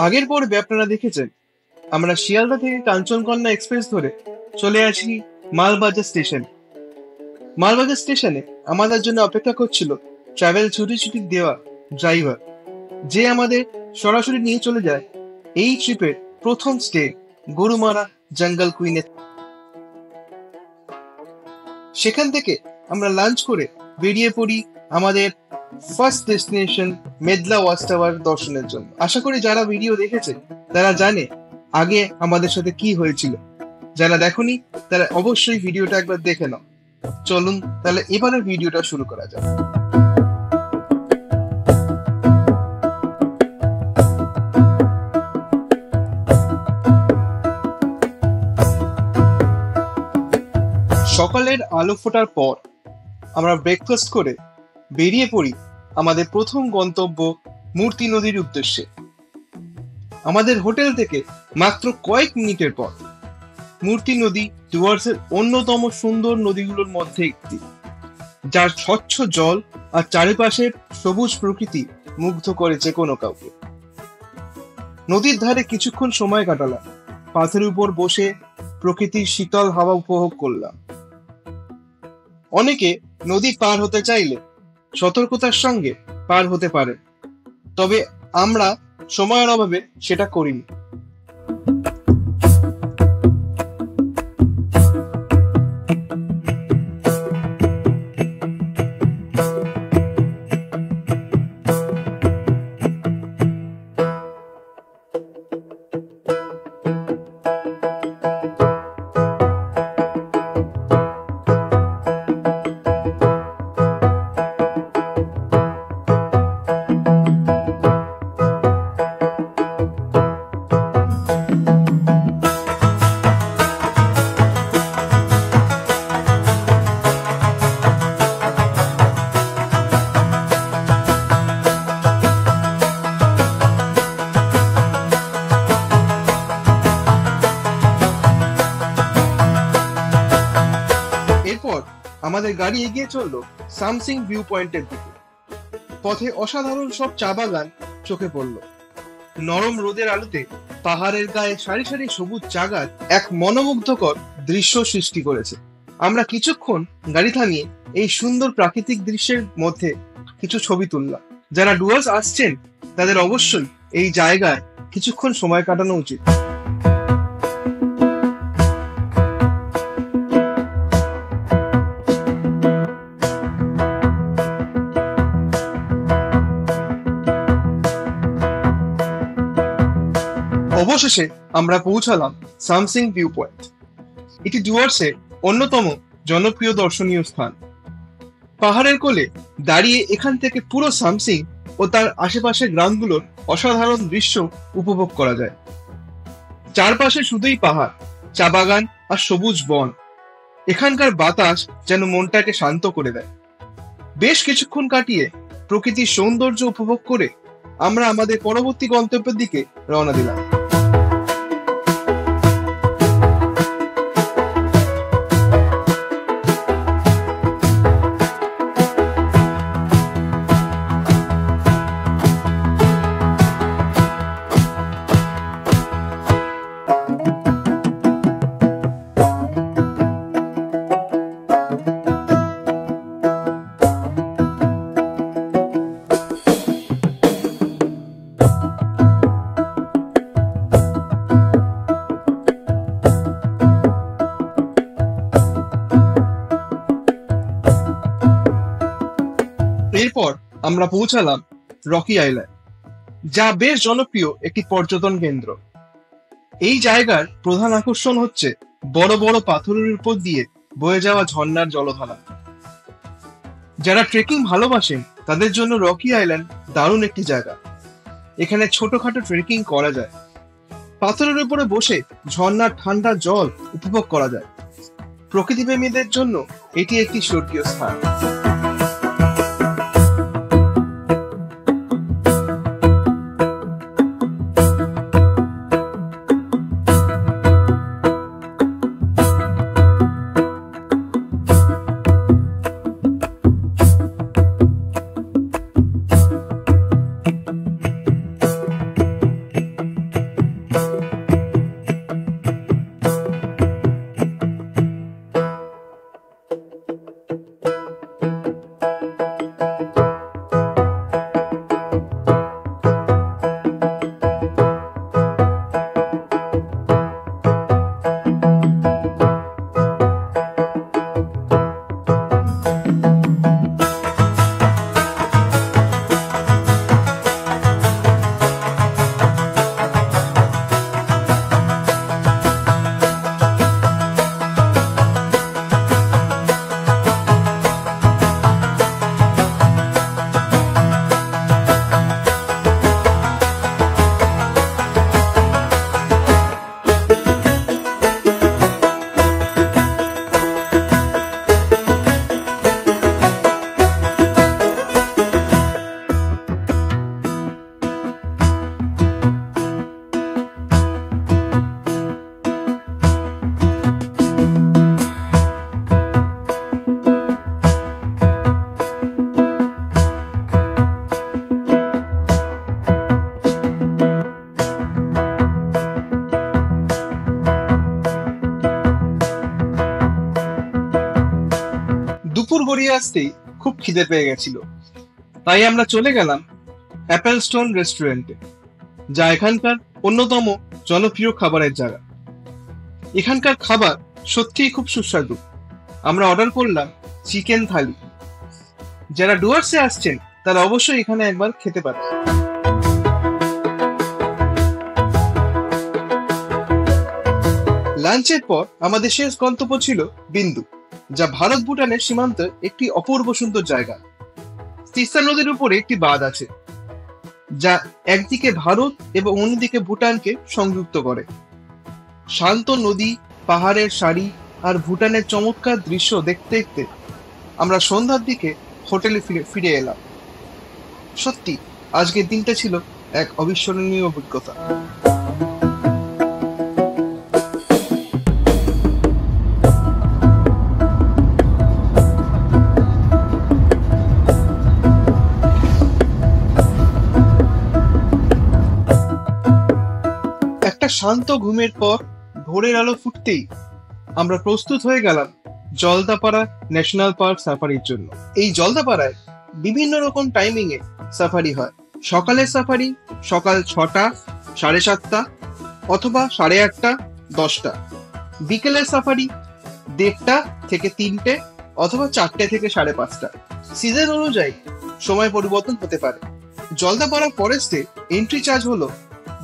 আগের পর্বে আপনারা দেখেছেন আমরা শিয়ালদা থেকে কাঞ্চনকন্যা এক্সপ্রেস ধরে চলে আসি মালবাজার স্টেশন। মালবাজার স্টেশনে আমাদের জন্য অপেক্ষা করছিল ট্রাভেল ছুটি দেওয়া ড্রাইভার, যে আমাদের সরাসরি নিয়ে চলে যায় এই ট্রিপের প্রথম স্টে গরুমারা জঙ্গল কুইনে। সেখান থেকে আমরা লাঞ্চ করে বেরিয়ে পড়ি আমাদের first destination Medla watch tower দর্শনের জন্য। আশা করি যারা ভিডিও দেখেছে তারা জানে আগে আমাদের সাথে কি হয়েছিল। যারা দেখোনি তারা অবশ্যই ভিডিওটা একবার দেখে নাও। চলুন তাহলে এবারে ভিডিওটা শুরু করা যাক। সকালের আলো ফোটার পর আমরা ব্রেকফাস্ট করে বেরিয়ে পড়ি আমাদের প্রথম গন্তব্য মূর্তি নদীর উদ্দেশ্যে। আমাদের হোটেল থেকে মাত্র কয়েক মিনিটের পর মূর্তি নদী ডুয়ার্সের অন্যতম সুন্দর নদীগুলোর মধ্যে একটি, যার স্বচ্ছ জল আর চারিপাশের সবুজ প্রকৃতি মুগ্ধ করে যে কোনো কাউকে। নদীর ধারে কিছুক্ষণ সময় কাটালাম, পাথরের উপর বসে প্রকৃতির শীতল হাওয়া উপভোগ করলাম। অনেকে নদী পার হতে চাইলে সতর্কতার সঙ্গে পার হতে পারে, তবে আমরা সময়ের অভাবে সেটা করিনি। আমাদের গাড়ি এগিয়ে চললো সামসিং ভিউ পয়েন্টের দিকে। পথে অসাধারণ সব চা বাগান চোখে পড়ল। নরম রোদের আলোতে পাহাড়ের গায়ে সারি সারি সবুজ চা গাছ এক মনোমুগ্ধকর দৃশ্য সৃষ্টি করেছে। আমরা কিছুক্ষণ গাড়ি থামিয়ে এই সুন্দর প্রাকৃতিক দৃশ্যের মধ্যে কিছু ছবি তুললাম। যারা ডুয়ার্স আসছেন তাদের অবশ্যই এই জায়গায় কিছুক্ষণ সময় কাটানো উচিত। অবশেষে আমরা পৌঁছালাম সামসিং ভিউ পয়েন্ট। এটি ডুয়ার্সের অন্যতম জনপ্রিয় দর্শনীয় স্থান। পাহাড়ের কোলে দাঁড়িয়ে এখান থেকে পুরো সামসিং ও তার আশেপাশের গ্রামগুলোর অসাধারণ দৃশ্য উপভোগ করা যায়। চারপাশে শুধুই পাহাড়, চা বাগান আর সবুজ বন। এখানকার বাতাস যেন মনটাকে শান্ত করে দেয়। বেশ কিছুক্ষণ কাটিয়ে প্রকৃতির সৌন্দর্য উপভোগ করে আমরা আমাদের পরবর্তী গন্তব্যের দিকে রওনা দিলাম। এরপর আমরা পৌঁছালাম রকি আইল্যান্ড, যা বেশ জনপ্রিয় একটি পর্যটন কেন্দ্র। এই জায়গার প্রধান আকর্ষণ হচ্ছে বড় বড় পাথরের উপর দিয়ে বয়ে যাওয়া ঝর্ণার জলধারা। যারা ট্রেকিং ভালোবাসেন তাদের জন্য রকি আইল্যান্ড দারুণ একটি জায়গা। এখানে ছোটখাটো ট্রেকিং করা যায়, পাথরের উপরে বসে ঝর্ণার ঠান্ডা জল উপভোগ করা যায়। প্রকৃতিপ্রেমীদের জন্য এটি একটি স্বর্গীয় স্থান। আসতেই খুব খিদে পেয়ে গেছিল, তাই আমরা চলে গেলাম অ্যাপেলস্টোন রেস্টুরেন্টে, যা এখানকার অন্যতম জনপ্রিয় খাবারের জায়গা। এখানকার খাবার সত্যিই খুব সুস্বাদু। আমরা অর্ডার করলাম চিকেন থালি। যারা ডুয়ার্সে আসছেন তারা অবশ্যই এখানে একবার খেতে পারেন। লাঞ্চের পর আমাদের শেষ গন্তব্য ছিল বিন্দু, যা ভারত ভুটানের সীমান্তে একটি অপূর্ব সুন্দর জায়গা। তিস্তা নদীর উপরে একটি বাঁধ আছে, যা একদিকে ভারত এবং অন্যদিকে ভুটানকে সংযুক্ত করে। শান্ত নদী, পাহাড়ের সারি আর ভুটানের চমৎকার দৃশ্য দেখতে দেখতে আমরা সন্ধ্যার দিকে হোটেলে ফিরে এলাম। সত্যি আজকের দিনটা ছিল এক অবিস্মরণীয় অভিজ্ঞতা। একটা শান্ত ঘুমের পর ভোরের আলো ফুটতেই আমরা প্রস্তুত হয়ে গেলাম জলদাপাড়া ন্যাশনাল পার্ক সাফারির জন্য। এই জলদাপাড়ায় বিভিন্ন রকম টাইমিং এ সাফারি হয়। সকালের সাফারি সকাল 6টা, 7:30 অথবা 8:30, 10টা। বিকেলের সাফারি 1:30 থেকে 3টে অথবা 4টে থেকে 5:30। সিজন অনুযায়ী সময় পরিবর্তন হতে পারে। জলদাপাড়া ফরেস্টে এন্ট্রি চার্জ হলো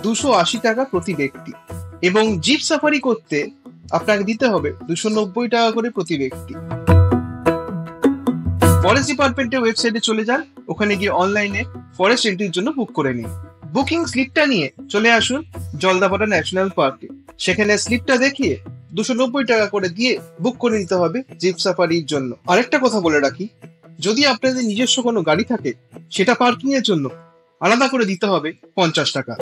280 টাকা প্রতি ব্যক্তি, এবং জিপ সাফারি করতে আপনাকে দিতে হবে 290 টাকা করে প্রতি ব্যক্তি। ফরেস্ট ডিপার্টমেন্টের ওয়েবসাইটে চলে যান, ওখানে গিয়ে অনলাইনে ফরেস্ট এন্ট্রির জন্য বুক করে নিন। বুকিং স্লিপটা নিয়ে চলে আসুন জলদাপাড়া ন্যাশনাল পার্কে। সেখানে স্লিপটা দেখিয়ে 290 টাকা করে দিয়ে বুক করে নিতে হবে জিপ সাফারির জন্য। আরেকটা কথা বলে রাখি, যদি আপনাদের নিজস্ব কোনো গাড়ি থাকে, সেটা পার্কিং এর জন্য আলাদা করে দিতে হবে 50 টাকা।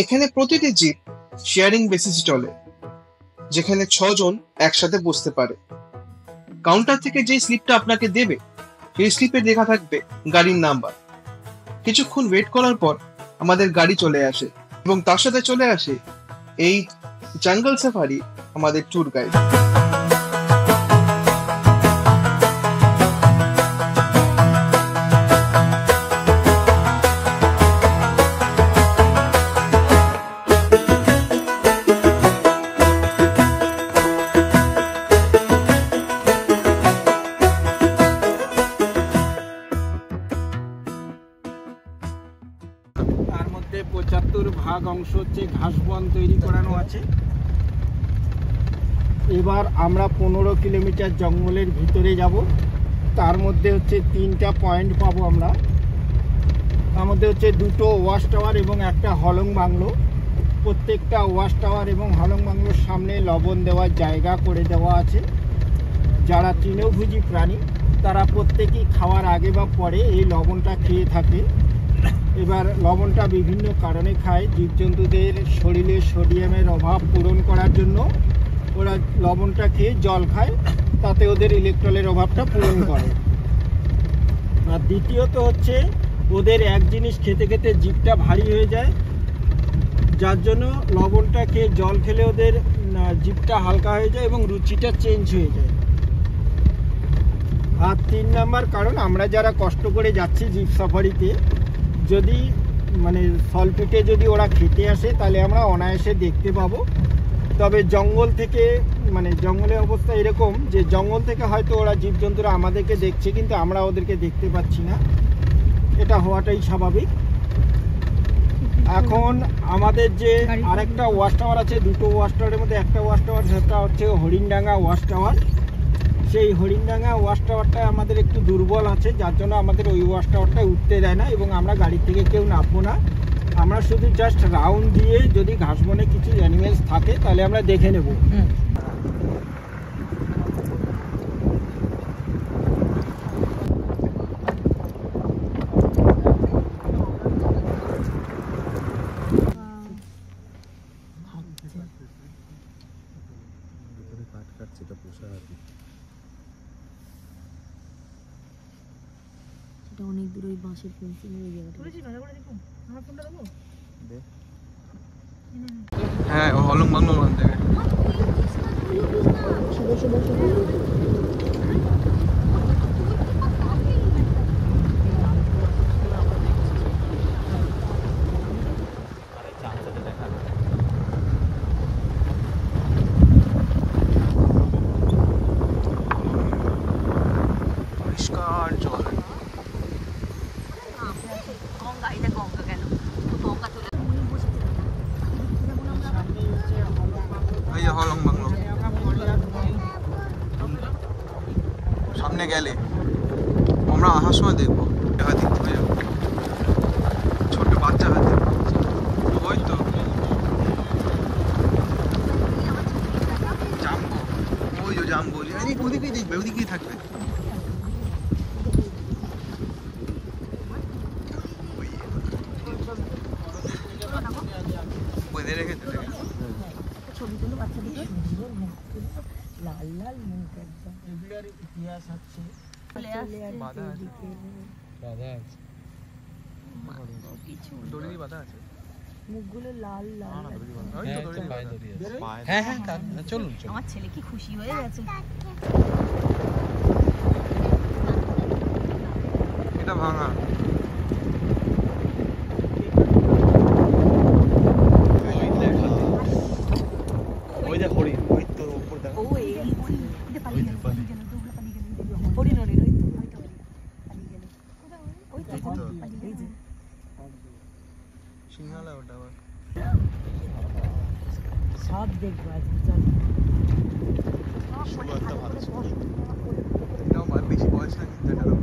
এখানে প্রতিটি জিপ শেয়ারিং বেসিসে চলে, যেখানে 6 জন একসাথে বসতে পারে। কাউন্টার থেকে যে স্লিপটা আপনাকে দেবে, সেই স্লিপে লেখা থাকবে গাড়ির নাম্বার। কিছুক্ষণ ওয়েট করার পর আমাদের গাড়ি চলে আসে, এবং তার সাথে চলে আসে এই জঙ্গল সাফারি আমাদের ট্যুর গাইড। তার মধ্যে 75% অংশ হচ্ছে ঘাস বন তৈরি করানো আছে। এবার আমরা 15 কিলোমিটার জঙ্গলের ভিতরে যাব। তার মধ্যে হচ্ছে 3টা পয়েন্ট পাবো আমরা। তার মধ্যে হচ্ছে 2টো ওয়াচ টাওয়ার এবং একটা হলং বাংলো। প্রত্যেকটা ওয়াচ টাওয়ার এবং হলং বাংলোর সামনে লবণ দেওয়ার জায়গা করে দেওয়া আছে। যারা তৃণভোজী প্রাণী তারা প্রত্যেকেই খাওয়ার আগে বা পরে এই লবণটা খেয়ে থাকে। এবার লবণটা বিভিন্ন কারণে খায়। জীবজন্তুদের শরীরে সোডিয়ামের অভাব পূরণ করার জন্য ওরা লবণটা খেয়ে জল খায়, তাতে ওদের ইলেকট্রলের অভাবটা পূরণ করে। আর দ্বিতীয়ত হচ্ছে ওদের এক জিনিস খেতে খেতে জিভটা ভারী হয়ে যায়, যার জন্য লবণটা খেয়ে জল খেলে ওদের জিভটা হালকা হয়ে যায় এবং রুচিটা চেঞ্জ হয়ে যায়। আর 3 নাম্বার কারণ, আমরা যারা কষ্ট করে যাচ্ছি জিপ সাফারিতে, যদি মানে সলপিটে যদি ওরা খেতে আসে তাহলে আমরা অনায়াসে দেখতে পাবো। তবে জঙ্গল থেকে মানে জঙ্গলের অবস্থা এরকম যে জঙ্গল থেকে হয়তো ওরা জীবজন্তুরা আমাদেরকে দেখছে, কিন্তু আমরা ওদেরকে দেখতে পাচ্ছি না। এটা হওয়াটাই স্বাভাবিক। এখন আমাদের যে আরেকটা ওয়াচ টাওয়ার আছে, 2টো ওয়াচ টাওয়ারের মধ্যে একটা ওয়াচ টাওয়ার, সেটা হচ্ছে হরিণডাঙ্গা ওয়াচ টাওয়ার। সেই হরিণডাঙ্গা ওয়াচ টাওয়ারটা আমাদের একটু দুর্বল আছে, যার জন্য আমাদের ওই ওয়াচ টাওয়ারটা উঠতে দেয় না, এবং আমরা গাড়ি থেকে কেউ নামবো না। আমরা শুধু জাস্ট রাউন্ড দিয়ে যদি ঘাসবনে কিছু অ্যানিমেলস থাকে তাহলে আমরা দেখে নেব। অনেক দূর ওই বাঁশের ফেন্সিং হয়ে যাবে। হ্যাঁ হলং বাংলো ওখান থেকে। পরিষ্কার জল। এই যে হলং বাংলো, সামনে গেলে আমরা আসার সময় দেখবো হাতি, ছোট বাচ্চা হাতি, ওই তো জাম্বো, ওই যে জাম্বো, ওদিকেই দেখবে, ওদিকেই থাকবে। ওদের রেখে চলে গেছে। ছবিগুলো বাচ্চাদের লাল লাল মুখ একদম এগুলোর ইতিহাস হচ্ছে বাধা আছে, দড়ি দিয়ে বাধা আছে, মুখগুলো লাল লাল। ওই তো দড়ি দিয়ে বাঁধা। হ্যাঁ হ্যাঁ চলুন চলুন। আমার ছেলে কি খুশি হয়ে গেছে। এটা ভাঙা। ওই দেখ হরিণ, ওই তো উপর দেখ। ও এই পালিয়ে গেল, পালিয়ে গেল, দৌড়ে পালিয়ে গেল। হরিণ হরিণ ওই তো পালিয়ে গেল, ওই তো পালিয়ে গেল। সিংহালা ওটা আবার। সব দেখবো আজ। এটাও বেশি বয়স না কিন্তু এটারও।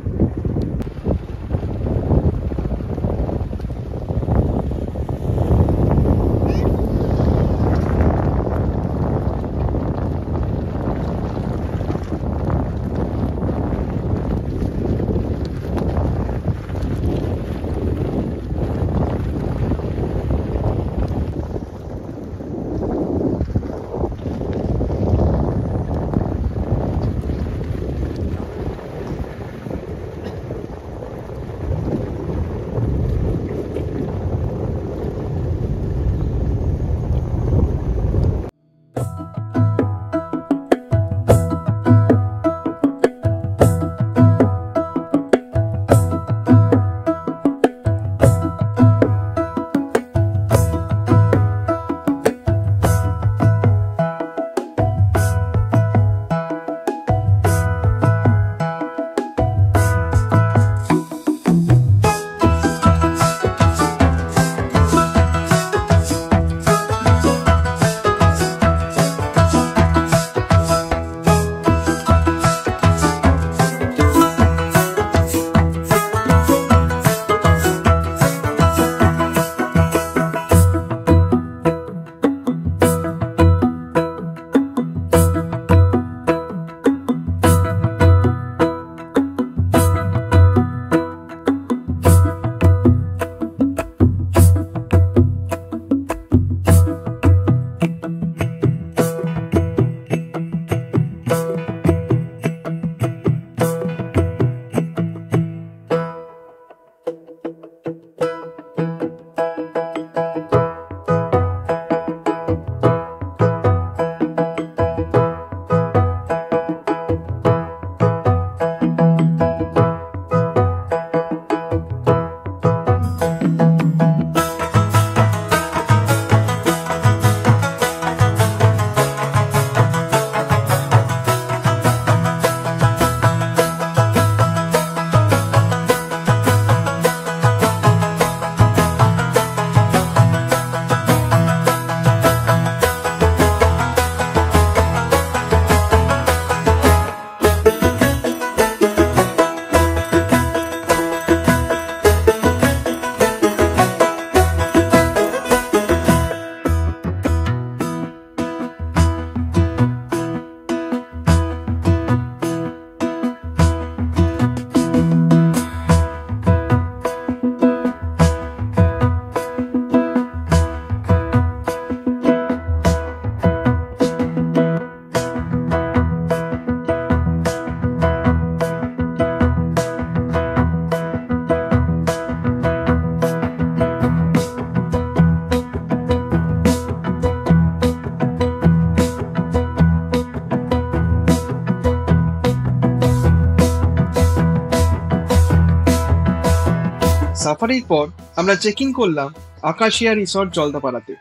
সাফারির পর আমরা চেক ইন করলাম আকাশিয়া রিসর্ট জলদাপাড়াতে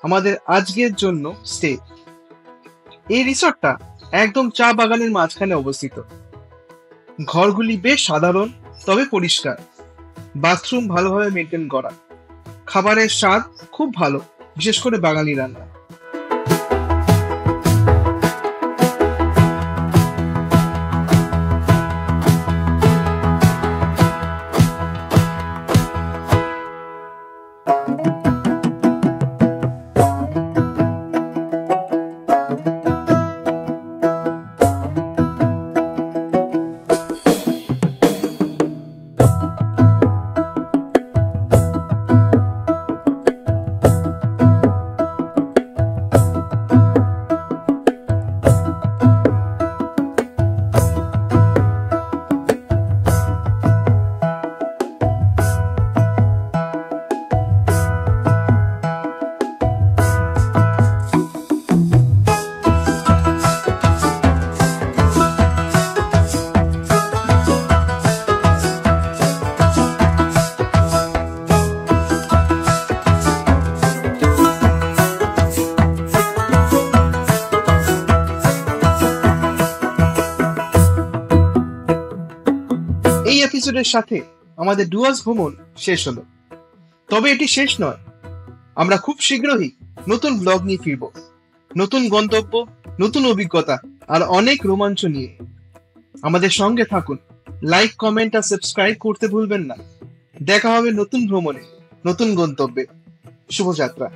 আমাদের আজকের জন্য স্টে। এই রিসর্টটা একদম চা বাগানের মাঝখানে অবস্থিত। ঘরগুলি বেশ সাধারণ তবে পরিষ্কার, বাথরুম ভালোভাবে মেনটেন করা, খাবারের স্বাদ খুব ভালো, বিশেষ করে বাঙালি রান্না। এই এপিসোডের সাথে আমাদের ডুয়ার্স ভ্রমণ শেষ হলো, তবে এটি শেষ নয়। আমরা খুব শীঘ্রই নতুন ব্লগ নিয়ে ফিরব, নতুন গন্তব্য, নতুন অভিজ্ঞতা আর অনেক রোমাঞ্চ নিয়ে। আমাদের সঙ্গে থাকুন, লাইক, কমেন্ট আর সাবস্ক্রাইব করতে ভুলবেন না। দেখা হবে নতুন ভ্রমণে, নতুন গন্তব্যে। শুভযাত্রা।